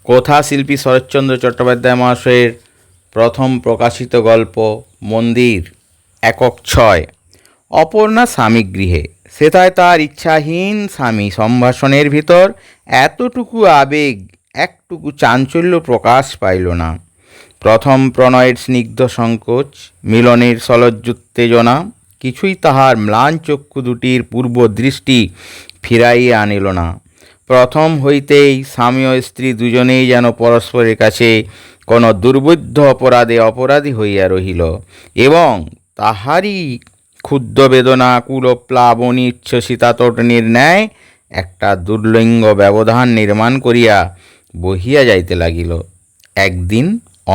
কথাশিল্পী শরৎচন্দ্র চট্টোপাধ্যায় মহাশয়ের প্রথম প্রকাশিত গল্প মন্দির একক 6। অপর্ণা স্বামী গৃহে। সেথায় তার ইচ্ছাহীন স্বামী সম্ভাষণের ভিতর এতটুকু আবেগ, একটুকু চাঞ্চল্য প্রকাশ পাইল না। প্রথম প্রণয়ের স্নিগ্ধ সংকোচ, মিলনের সলজ্জোত্তেজনা কিছুই তাহার ম্লান চক্ষু দুটির পূর্ব দৃষ্টি ফিরাইয়া আনিল না। প্রথম হইতেই স্বামী ও স্ত্রী দুজনেই যেন পরস্পরের কাছে কোনো দুর্বোধ্য অপরাধে অপরাধী হইয়া রহিল, এবং তাহারই ক্ষুদ্র বেদনা কুলপ্লাবনী উচ্ছ্বসিতাতটনির ন্যায় একটা দুর্লিঙ্গ ব্যবধান নির্মাণ করিয়া বহিয়া যাইতে লাগিল। একদিন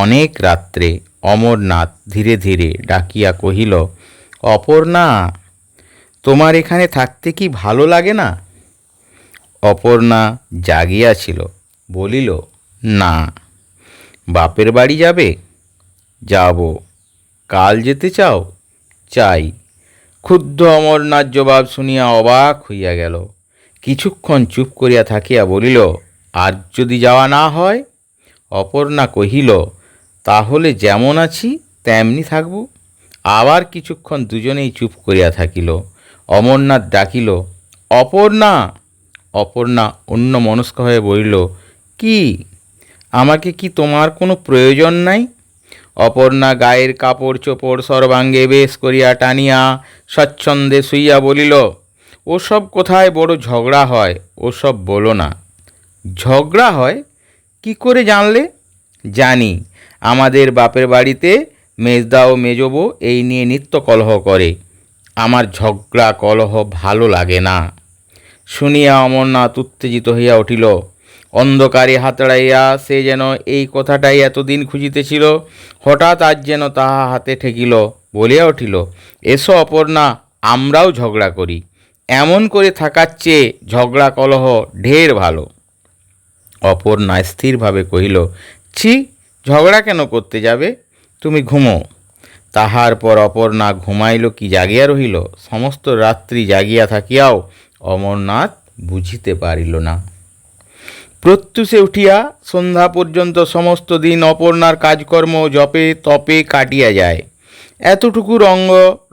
অনেক রাত্রে অমরনাথ ধীরে ধীরে ডাকিয়া কহিল, অপর্ণা, তোমার এখানে থাকতে কি ভালো লাগে না? অপর্ণা জাগিয়াছিল, বলিল, না। বাপের বাড়ি যাবে? যাব। কাল যেতে চাও? চাই। ক্ষুব্ধ অমরনাথ জবাব শুনিয়া অবাক হইয়া গেল। কিছুক্ষণ চুপ করিয়া থাকিয়া বলিল, আর যদি যাওয়া না হয়? অপর্ণা কহিল, তাহলে যেমন আছি তেমনি থাকব। আবার কিছুক্ষণ দুজনেই চুপ করিয়া থাকিল। অমরনাথ ডাকিল, অপর্ণা। অপর্ণা অন্যমনস্ক হয়ে বলিল, কি? আমাকে কি তোমার কোনো প্রয়োজন নাই? অপর্ণা গায়ের কাপড় চোপড় সর্বাঙ্গে বেশ করিয়া টানিয়া স্বচ্ছন্দে শুইয়া বলিল, ওসব কোথায় বড় ঝগড়া হয়, ওসব বলো না। ঝগড়া হয়? কি করে জানলে? জানি, আমাদের বাপের বাড়িতে মেজদা ও মেজবউ এই নিয়ে নিত্য কলহ করে। আমার ঝগড়া কলহ ভালো লাগে না। শুনিয়া অমরনাথ উত্তেজিত হইয়া উঠিল। অন্ধকারে হাতড়াইয়া সে যেন এই কথাটাই এতদিন খুঁজিতেছিল, হঠাৎ আজ যেন তাহা হাতে ঠেকিল। বলিয়া উঠিল, এসো অপর্ণা, আমরাও ঝগড়া করি। এমন করে থাকার চেয়ে ঝগড়া কলহ ঢের ভালো। অপর্ণা স্থিরভাবে কহিল, ছি, ঝগড়া কেন করতে যাবে? তুমি ঘুমো। তাহার পর অপর্ণা ঘুমাইল কি জাগিয়া রহিল, সমস্ত রাত্রি জাগিয়া থাকিয়াও অমরনাথ বুঝিতে পারিল না। প্রত্যুষে উঠিয়া সন্ধ্যা পর্যন্ত সমস্ত দিন অপর্ণার কাজকর্ম জপে তপে কাটিয়া যায়। এতটুকু রঙ্গ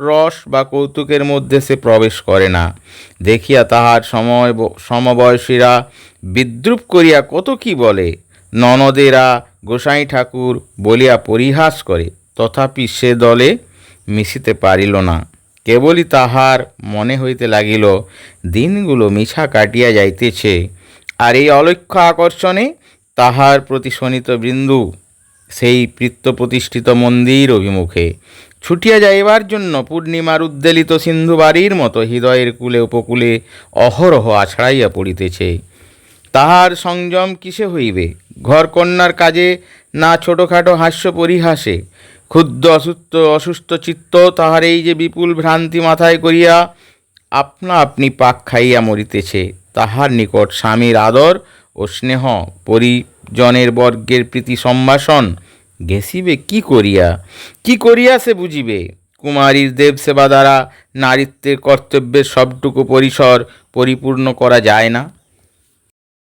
রস বা কৌতুকের মধ্যে সে প্রবেশ করে না। দেখিয়া তাহার সমবয়সীরা বিদ্রুপ করিয়া কত কি বলে, ননদেরা গোসাই ঠাকুর বলিয়া পরিহাস করে, তথাপি সে দলে মিশিতে পারিল না। কেবলই তাহার মনে হইতে লাগিল, দিনগুলো মিছা কাটিয়া যাইতেছে, আর এই অলক্ষ্য আকর্ষণে তাহার প্রতি শোণিত বিন্দু সেই প্রতিষ্ঠিত মন্দির অভিমুখে ছুটিয়া যাইবার জন্য পূর্ণিমার উদ্বেলিত সিন্ধু বাড়ির মতো হৃদয়ের কূলে উপকূলে অহরহ আছড়াইয়া পড়িতেছে। তাহার সংযম কিসে হইবে? ঘরকন্যার কাজে না ছোটোখাটো হাস্য পরিহাসে? ক্ষুদ্র অসুস্থ চিত্ত তাহার এই যে বিপুল ভ্রান্তি মাথায় করিয়া আপনা আপনি পাক খাইয়া মরিতেছে। তাহার নিকট স্বামীর আদর ও স্নেহ, পরিজনের বর্গের প্রীতি সম্ভাষণ ঘেঁষিবে কি করিয়া? কি করিয়া সে বুঝিবে? কুমারীর দেবসেবা দ্বারা নারীত্বের কর্তব্যের সবটুকু পরিসর পরিপূর্ণ করা যায় না।